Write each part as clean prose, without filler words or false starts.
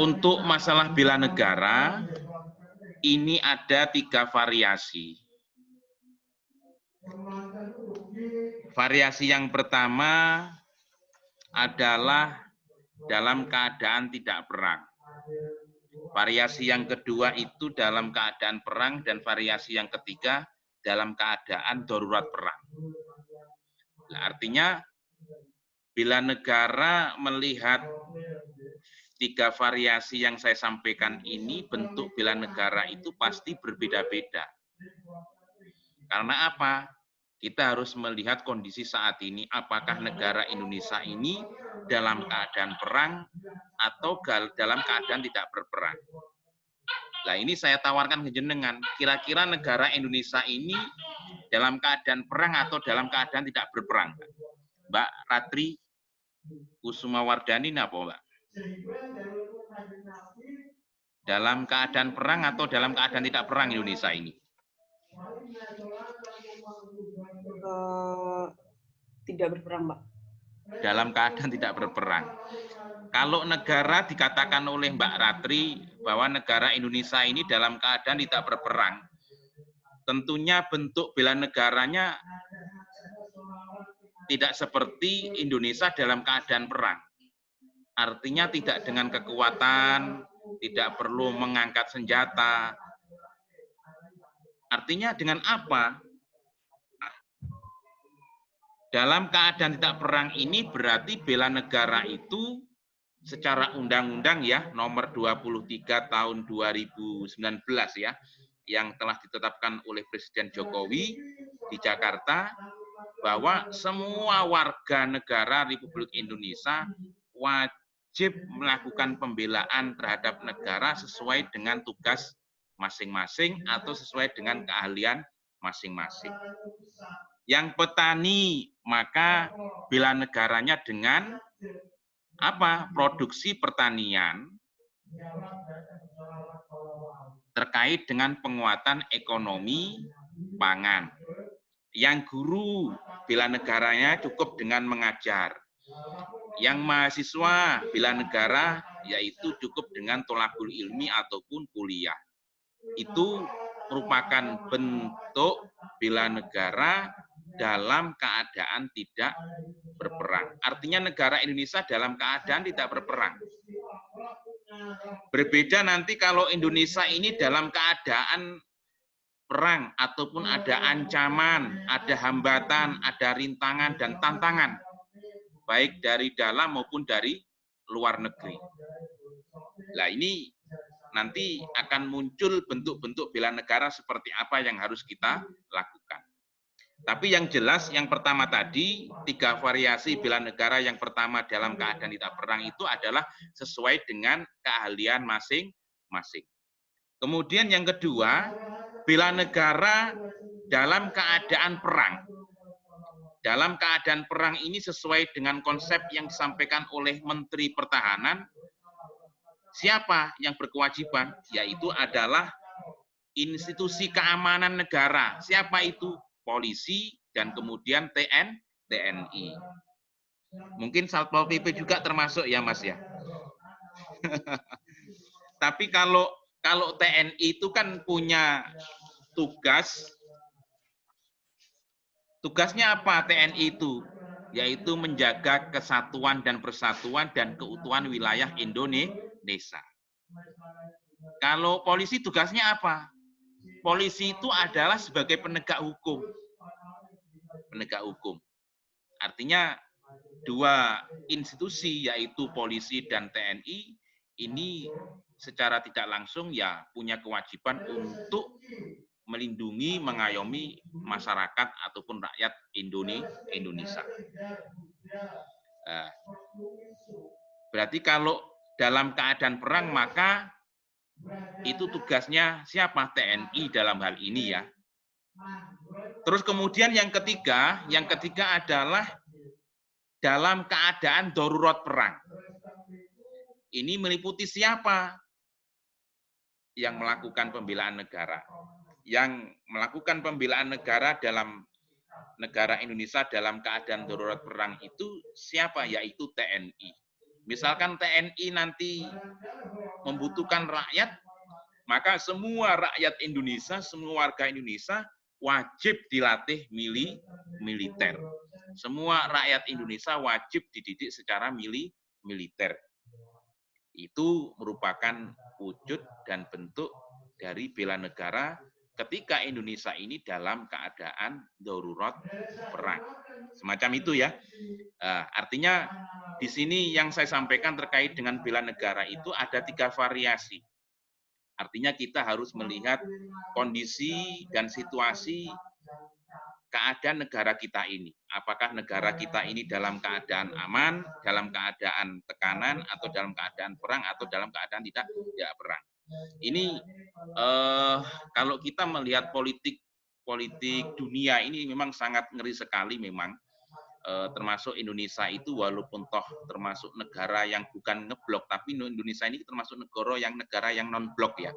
Untuk masalah bela negara, ini ada 3 variasi. Variasi yang pertama adalah dalam keadaan tidak perang. Variasi yang kedua itu dalam keadaan perang, dan variasi yang ketiga dalam keadaan darurat perang. Nah, artinya bila negara melihat 3 variasi yang saya sampaikan ini, bentuk bela negara itu pasti berbeda-beda. Karena apa? Kita harus melihat kondisi saat ini, apakah negara Indonesia ini dalam keadaan perang atau dalam keadaan tidak berperang. Nah, ini saya tawarkan ke jenengan, kira-kira negara Indonesia ini dalam keadaan perang atau dalam keadaan tidak berperang? Mbak Ratri Kusumawardani apa, Mbak? Dalam keadaan perang atau dalam keadaan tidak perang Indonesia ini? Tidak berperang, Mbak. Dalam keadaan tidak berperang. Kalau negara dikatakan oleh Mbak Ratri bahwa negara Indonesia ini dalam keadaan tidak berperang, tentunya bentuk bela negaranya tidak seperti Indonesia dalam keadaan perang. Artinya tidak dengan kekuatan, tidak perlu mengangkat senjata. Artinya dengan apa? Dalam keadaan tidak perang ini berarti bela negara itu secara undang-undang ya, nomor 23 tahun 2019 ya, yang telah ditetapkan oleh Presiden Jokowi di Jakarta, bahwa semua warga negara Republik Indonesia wajib melakukan pembelaan terhadap negara sesuai dengan tugas masing-masing atau sesuai dengan keahlian masing-masing. Yang petani, maka bela negaranya dengan apa? Produksi pertanian terkait dengan penguatan ekonomi pangan. Yang guru, bela negaranya cukup dengan mengajar. Yang mahasiswa, bela negara yaitu cukup dengan tholaqul ilmi ataupun kuliah. Itu merupakan bentuk bela negara dalam keadaan tidak berperang. Artinya negara Indonesia dalam keadaan tidak berperang. Berbeda nanti kalau Indonesia ini dalam keadaan perang ataupun ada ancaman, ada hambatan, ada rintangan dan tantangan, baik dari dalam maupun dari luar negeri. Nah, ini nanti akan muncul bentuk-bentuk bela negara seperti apa yang harus kita lakukan. Tapi yang jelas, yang pertama tadi, 3 variasi bela negara. Yang pertama dalam keadaan tidak perang itu adalah sesuai dengan keahlian masing-masing. Kemudian yang kedua, bela negara dalam keadaan perang. Dalam keadaan perang ini sesuai dengan konsep yang disampaikan oleh Menteri Pertahanan, siapa yang berkewajiban? Yaitu adalah institusi keamanan negara. Siapa itu? Polisi dan kemudian TNI. Mungkin Satpol PP juga termasuk ya, Mas ya. Tapi kalau TNI itu kan punya tugasnya apa TNI itu? Yaitu menjaga kesatuan dan persatuan dan keutuhan wilayah Indonesia. Kalau polisi tugasnya apa? Polisi itu adalah sebagai penegak hukum. Penegak hukum. Artinya 2 institusi yaitu polisi dan TNI ini secara tidak langsung ya punya kewajiban untuk melindungi, mengayomi masyarakat ataupun rakyat Indonesia. Berarti kalau dalam keadaan perang maka itu tugasnya siapa? TNI dalam hal ini ya. Terus kemudian yang ketiga adalah dalam keadaan darurat perang. Ini meliputi siapa yang melakukan pembelaan negara? Yang melakukan pembelaan negara dalam negara Indonesia dalam keadaan darurat perang itu siapa? Yaitu TNI. Misalkan TNI nanti membutuhkan rakyat, maka semua rakyat Indonesia, semua warga Indonesia wajib dilatih militer. Semua rakyat Indonesia wajib dididik secara militer. Itu merupakan wujud dan bentuk dari bela negara ketika Indonesia ini dalam keadaan darurat perang. Semacam itu ya. Artinya di sini yang saya sampaikan terkait dengan bela negara itu ada 3 variasi. Artinya kita harus melihat kondisi dan situasi keadaan negara kita ini. Apakah negara kita ini dalam keadaan aman, dalam keadaan tekanan, atau dalam keadaan perang, atau dalam keadaan tidak perang. Ini kalau kita melihat politik dunia ini memang sangat ngeri sekali memang, termasuk Indonesia itu walaupun toh termasuk negara yang bukan ngeblok, tapi Indonesia ini termasuk negara yang non blok ya.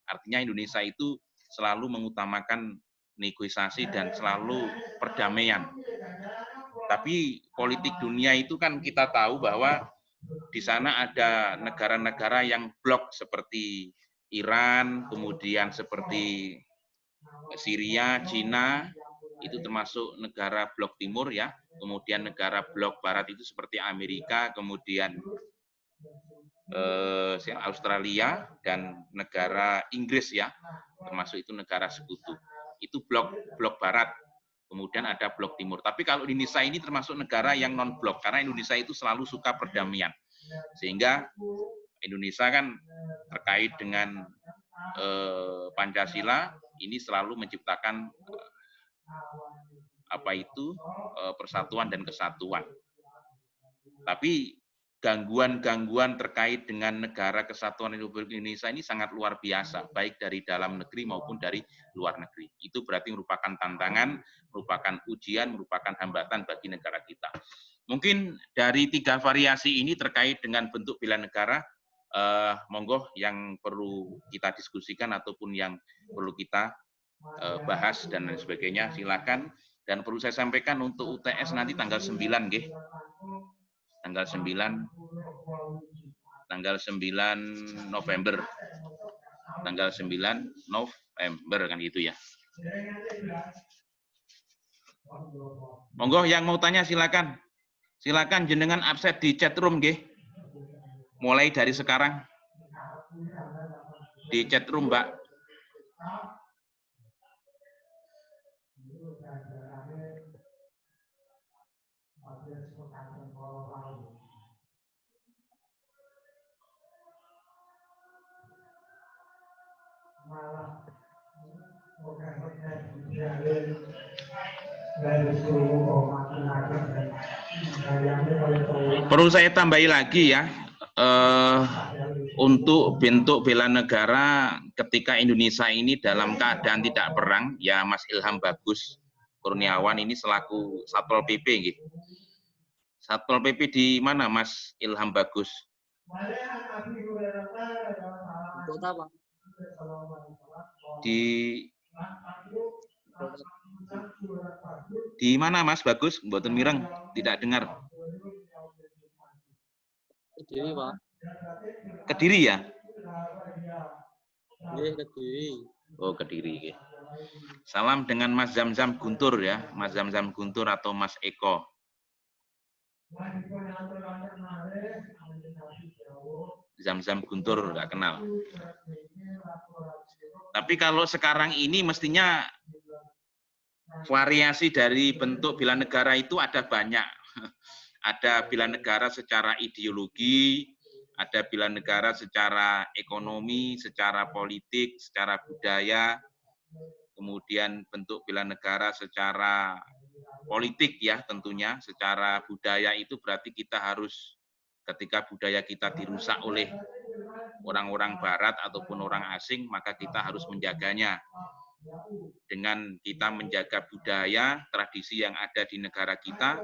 Artinya Indonesia itu selalu mengutamakan negosiasi dan selalu perdamaian. Tapi politik dunia itu kan kita tahu bahwa di sana ada negara-negara yang blok seperti Iran, kemudian seperti Syria, Cina, itu termasuk negara blok timur ya. Kemudian negara blok barat itu seperti Amerika, kemudian Australia dan negara Inggris ya, termasuk itu negara sekutu. Itu blok barat. Kemudian ada blok timur. Tapi kalau Indonesia ini termasuk negara yang non blok karena Indonesia itu selalu suka perdamaian. Sehingga Indonesia kan terkait dengan Pancasila ini selalu menciptakan persatuan dan kesatuan. Tapi gangguan-gangguan terkait dengan negara kesatuan Republik Indonesia ini sangat luar biasa, baik dari dalam negeri maupun dari luar negeri. Itu berarti merupakan tantangan, merupakan ujian, merupakan hambatan bagi negara kita. Mungkin dari 3 variasi ini terkait dengan bentuk bela negara, monggo yang perlu kita diskusikan ataupun yang perlu kita bahas dan lain sebagainya, silakan. Dan perlu saya sampaikan untuk UTS nanti tanggal 9 nggih. Tanggal 9 November. Tanggal 9 November kan gitu ya. Monggo yang mau tanya silakan. Silakan jenengan absen di chat room nggih. Mulai dari sekarang. Di chat room, Mbak. Perlu saya tambahi lagi ya, untuk bentuk bela negara ketika Indonesia ini dalam keadaan tidak perang, ya Mas Ilham Bagus Kurniawan ini selaku Satpol PP gitu. Satpol PP di mana Mas Ilham Bagus? Kota, Pak. Di mana Mas Bagus? Mboten mireng, tidak dengar. Kediri, Pak. Kediri ya? Iya, Kediri. Oh, Kediri. Salam dengan Mas Zamzam Guntur ya, Mas Zamzam Guntur atau Mas Eko. Zamzam Guntur nggak kenal. Tapi kalau sekarang ini mestinya variasi dari bentuk bela negara itu ada banyak. Ada bela negara secara ideologi, ada bela negara secara ekonomi, secara politik, secara budaya, kemudian bentuk bela negara secara politik ya tentunya, secara budaya itu berarti kita harus ketika budaya kita dirusak oleh orang-orang barat ataupun orang asing, maka kita harus menjaganya. Dengan kita menjaga budaya, tradisi yang ada di negara kita,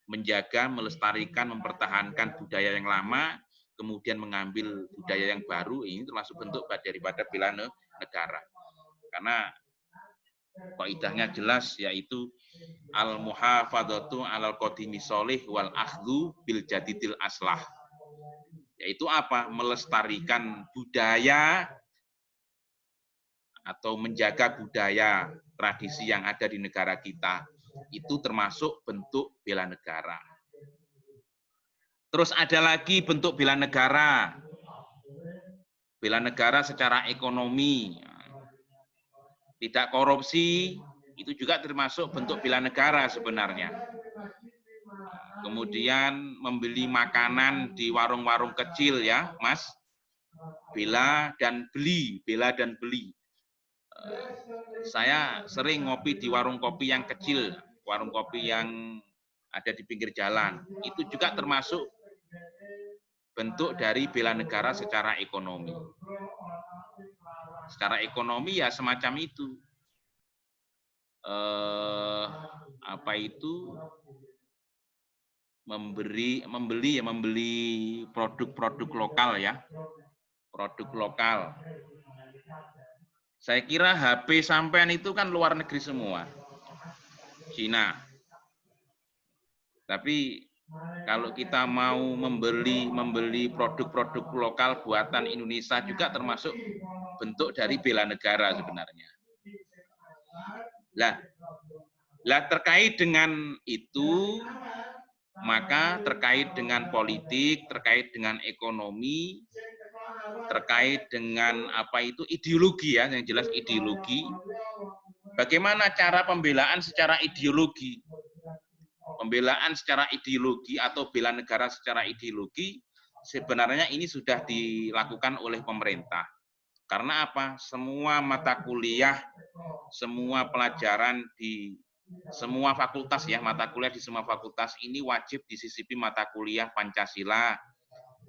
menjaga, melestarikan, mempertahankan budaya yang lama, kemudian mengambil budaya yang baru, ini termasuk bentuk daripada bela negara. Karena Kaidahnya jelas, yaitu al-muhafadzatu 'alal qadimi sholih wal akhdhu bil jadidil aslah. Yaitu apa? Melestarikan budaya atau menjaga budaya tradisi yang ada di negara kita. Itu termasuk bentuk bela negara. Terus ada lagi bentuk bela negara. Bela negara secara ekonomi. Tidak korupsi, itu juga termasuk bentuk bela negara sebenarnya. Kemudian membeli makanan di warung-warung kecil ya, Mas. Bela dan beli. Saya sering ngopi di warung kopi yang kecil, warung kopi yang ada di pinggir jalan. Itu juga termasuk bentuk dari bela negara secara ekonomi. Secara ekonomi ya semacam itu. Membeli produk-produk lokal ya. Produk lokal. Saya kira HP sampean itu kan luar negeri semua. Cina. Tapi kalau kita mau membeli produk-produk lokal buatan Indonesia juga termasuk bentuk dari bela negara sebenarnya. Lah terkait dengan itu, maka terkait dengan politik, terkait dengan ekonomi, terkait dengan ideologi ya, yang jelas ideologi. Bagaimana cara pembelaan secara ideologi? Pembelaan secara ideologi atau bela negara secara ideologi sebenarnya ini sudah dilakukan oleh pemerintah. Karena apa? Semua mata kuliah, semua pelajaran di semua fakultas ya, mata kuliah di semua fakultas ini wajib disisipi mata kuliah Pancasila,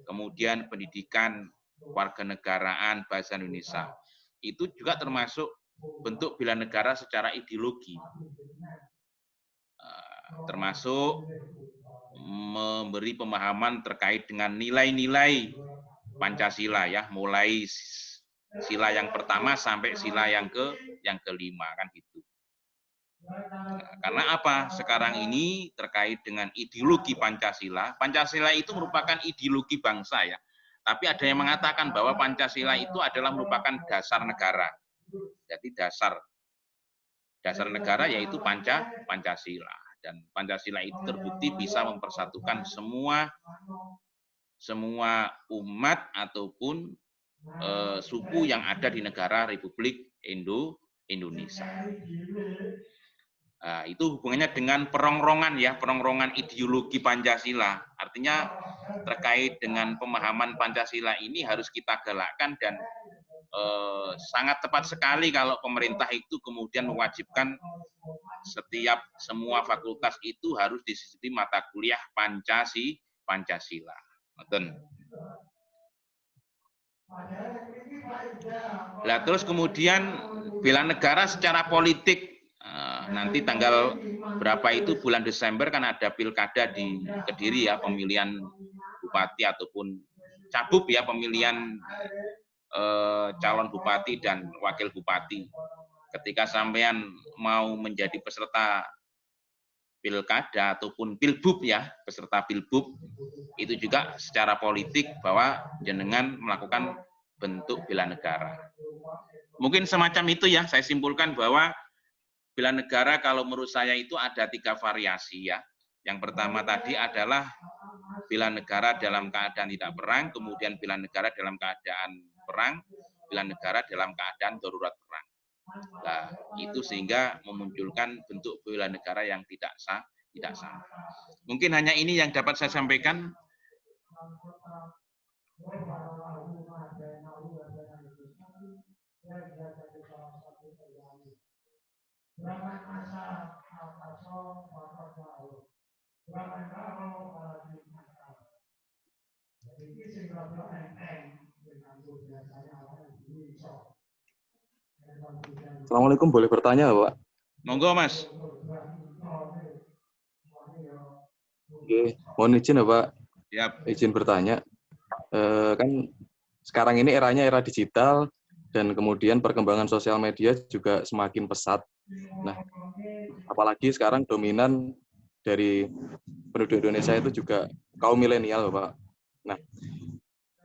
kemudian pendidikan warganegaraan bahasa Indonesia. Itu juga termasuk bentuk bela negara secara ideologi. Termasuk memberi pemahaman terkait dengan nilai-nilai Pancasila ya, mulai sila yang pertama sampai sila yang kelima kan gitu. Karena apa? Sekarang ini terkait dengan ideologi Pancasila. Pancasila itu merupakan ideologi bangsa ya. Tapi ada yang mengatakan bahwa Pancasila itu adalah merupakan dasar negara. Jadi dasar negara yaitu Pancasila. Dan Pancasila itu terbukti bisa mempersatukan semua umat ataupun suku yang ada di negara Republik Indonesia. Nah, itu hubungannya dengan perongrongan ideologi Pancasila. Artinya terkait dengan pemahaman Pancasila ini harus kita galakkan dan sangat tepat sekali kalau pemerintah itu kemudian mewajibkan semua fakultas itu harus disisipi mata kuliah Pancasila. Nah, terus kemudian bela negara secara politik. Nanti tanggal berapa itu bulan Desember kan ada pilkada di Kediri ya, pemilihan bupati ataupun cabup ya, pemilihan calon bupati dan wakil bupati. Ketika sampean mau menjadi peserta pilkada ataupun pilbub ya, peserta pilbub, itu juga secara politik bahwa jenengan melakukan bentuk bela negara. Mungkin semacam itu ya, saya simpulkan bahwa bela negara kalau menurut saya itu ada 3 variasi ya. Yang pertama tadi adalah bela negara dalam keadaan tidak perang, kemudian bela negara dalam keadaan perang, bela negara dalam keadaan darurat perang. Nah, itu sehingga memunculkan bentuk bela negara yang tidak sama. Mungkin hanya ini yang dapat saya sampaikan. Assalamualaikum, boleh bertanya, Pak? Monggo, Mas. Oke, mohon izin ya, Pak. Siap. Izin bertanya. Kan sekarang ini era digital dan kemudian perkembangan sosial media juga semakin pesat. Nah, apalagi sekarang dominan dari penduduk Indonesia itu juga kaum milenial, Pak. Nah,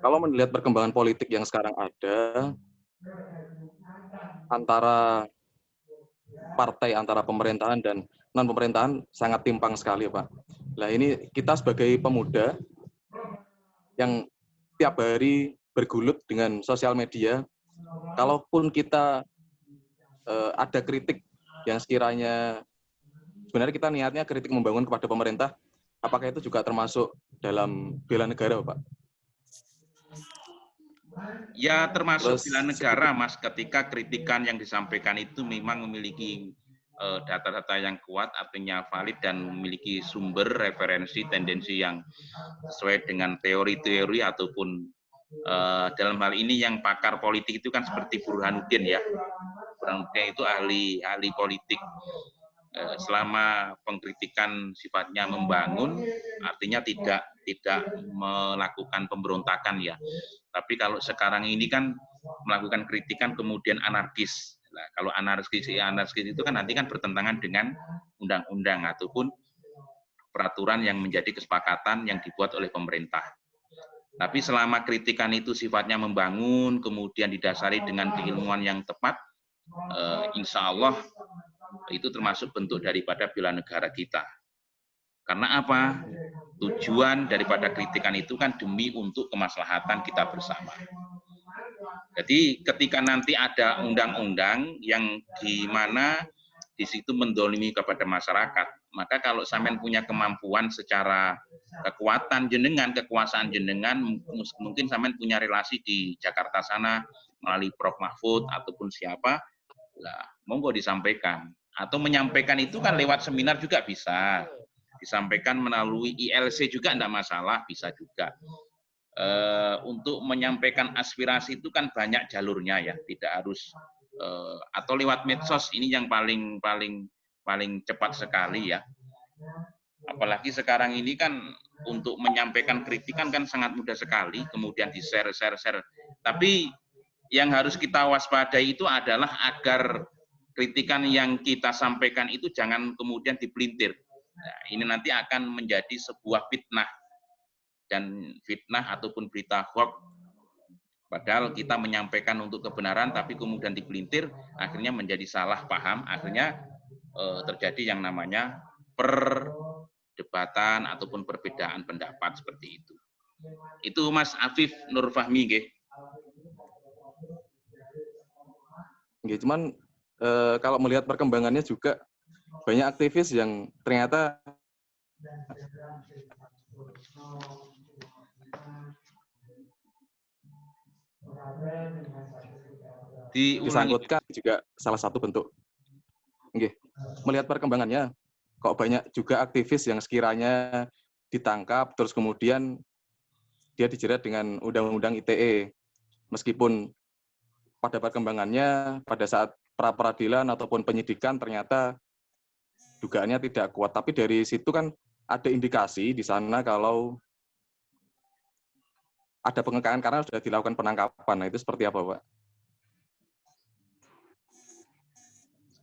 kalau melihat perkembangan politik yang sekarang ada antara partai, antara pemerintahan dan non-pemerintahan sangat timpang sekali, Pak. Nah, ini kita sebagai pemuda yang tiap hari bergulut dengan sosial media, kalaupun kita ada kritik yang sekiranya sebenarnya kita niatnya kritik membangun kepada pemerintah, apakah itu juga termasuk dalam bela negara, Pak? Ya termasuk Terus bela negara, Mas, ketika kritikan yang disampaikan itu memang memiliki data-data yang kuat, artinya valid dan memiliki sumber referensi tendensi yang sesuai dengan teori-teori ataupun dalam hal ini yang pakar politik itu kan seperti Burhanuddin ya. Burhanuddin itu ahli politik. Selama pengkritikan sifatnya membangun, artinya tidak melakukan pemberontakan ya. Tapi kalau sekarang ini kan melakukan kritikan kemudian anarkis. Nah, kalau anarkis itu kan nanti kan bertentangan dengan undang-undang ataupun peraturan yang menjadi kesepakatan yang dibuat oleh pemerintah. Tapi selama kritikan itu sifatnya membangun, kemudian didasari dengan keilmuan yang tepat, insya Allah itu termasuk bentuk daripada bela negara kita. Karena apa? Tujuan daripada kritikan itu kan demi untuk kemaslahatan kita bersama. Jadi ketika nanti ada undang-undang yang di mana di situ mendolimi kepada masyarakat, maka kalau sampean punya kemampuan secara kekuatan jenengan, kekuasaan jenengan, mungkin sampean punya relasi di Jakarta sana melalui Prof. Mahfud ataupun siapa, lah monggo disampaikan. Atau menyampaikan itu kan lewat seminar juga bisa. Disampaikan melalui ILC juga tidak masalah, bisa juga. Untuk menyampaikan aspirasi itu kan banyak jalurnya ya, tidak harus atau lewat medsos, ini yang paling cepat sekali ya. Apalagi sekarang ini kan untuk menyampaikan kritikan kan sangat mudah sekali, kemudian di-share. Tapi yang harus kita waspadai itu adalah agar kritikan yang kita sampaikan itu jangan kemudian dipelintir. Nah, ini nanti akan menjadi sebuah fitnah. Dan fitnah ataupun berita hoax, padahal kita menyampaikan untuk kebenaran tapi kemudian dipelintir, akhirnya menjadi salah paham, akhirnya terjadi yang namanya perdebatan ataupun perbedaan pendapat seperti itu. Itu Mas Afif Nur Fahmi, nggih. Nggih, cuman kalau melihat perkembangannya juga banyak aktivis yang ternyata disangkutkan juga salah satu bentuk. Nggih. Melihat perkembangannya, kok banyak juga aktivis yang sekiranya ditangkap terus kemudian dia dijerat dengan undang-undang ITE. Meskipun pada perkembangannya pada saat pra-peradilan ataupun penyidikan ternyata dugaannya tidak kuat, tapi dari situ kan ada indikasi di sana kalau ada pengekangan karena sudah dilakukan penangkapan. Nah, itu seperti apa, Pak?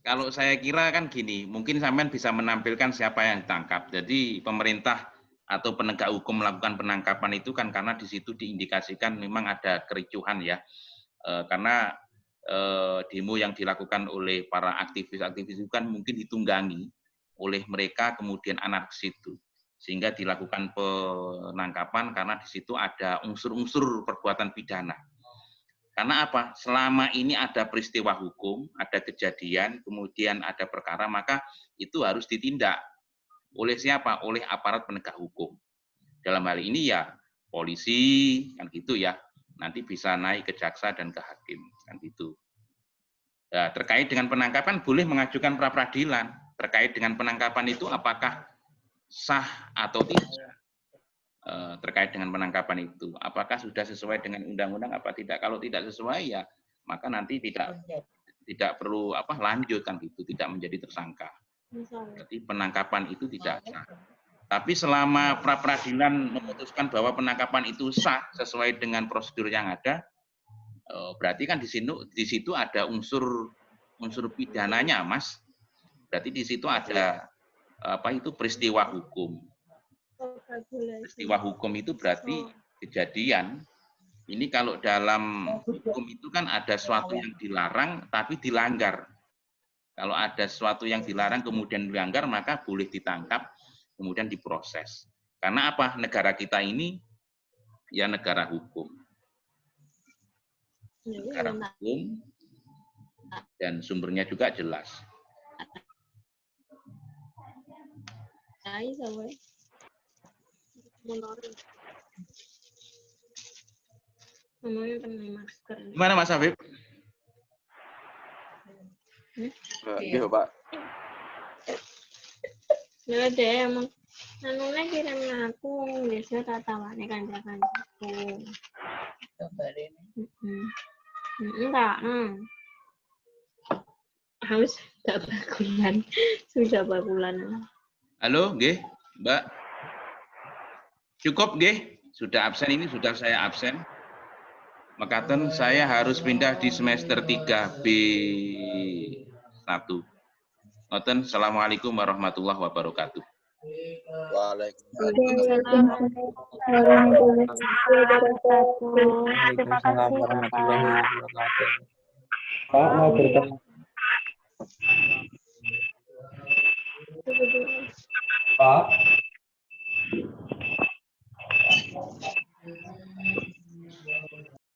Kalau saya kira kan gini, mungkin sampean bisa menampilkan siapa yang ditangkap. Jadi pemerintah atau penegak hukum melakukan penangkapan itu kan karena di situ diindikasikan memang ada kericuhan ya. Karena demo yang dilakukan oleh para aktivis-aktivis itu kan mungkin ditunggangi oleh mereka kemudian anarkis itu. Sehingga dilakukan penangkapan karena di situ ada unsur-unsur perbuatan pidana. Karena apa? Selama ini ada peristiwa hukum, ada kejadian, kemudian ada perkara, maka itu harus ditindak. Oleh siapa? Oleh aparat penegak hukum. Dalam hal ini ya polisi, kan gitu ya. Nanti bisa naik ke jaksa dan ke hakim, kan gitu. Nah, terkait dengan penangkapan boleh mengajukan pra-peradilan. Terkait dengan penangkapan itu apakah sah atau tidak? Terkait dengan penangkapan itu, apakah sudah sesuai dengan undang-undang apa tidak? Kalau tidak sesuai ya maka nanti tidak perlu lanjut kan gitu, tidak menjadi tersangka. Jadi penangkapan itu tidak sah. Tapi selama pra-peradilan memutuskan bahwa penangkapan itu sah sesuai dengan prosedur yang ada, berarti kan di situ ada unsur pidananya, Mas. Berarti di situ ada peristiwa hukum. Peristiwa hukum itu berarti kejadian. Ini kalau dalam hukum itu kan ada sesuatu yang dilarang tapi dilanggar. Kalau ada sesuatu yang dilarang kemudian dilanggar, maka boleh ditangkap, kemudian diproses. Karena apa? Negara kita ini ya negara hukum. Negara hukum dan sumbernya juga jelas. Gimana Mas Habib? Iya, Pak. Ya deh, emang anune kirim aku biasa tatawane kanca-kancaku. Enggak. Harus sudah bakulan. Halo, nggih, Mbak. Cukup nggih? Sudah absen ini, sudah saya absen. Makaten saya harus pindah di semester 3B1. Ngoten, Assalamualaikum warahmatullahi wabarakatuh. Waalaikumsalam warahmatullahi wabarakatuh. Pak, mau bertanya. Pak.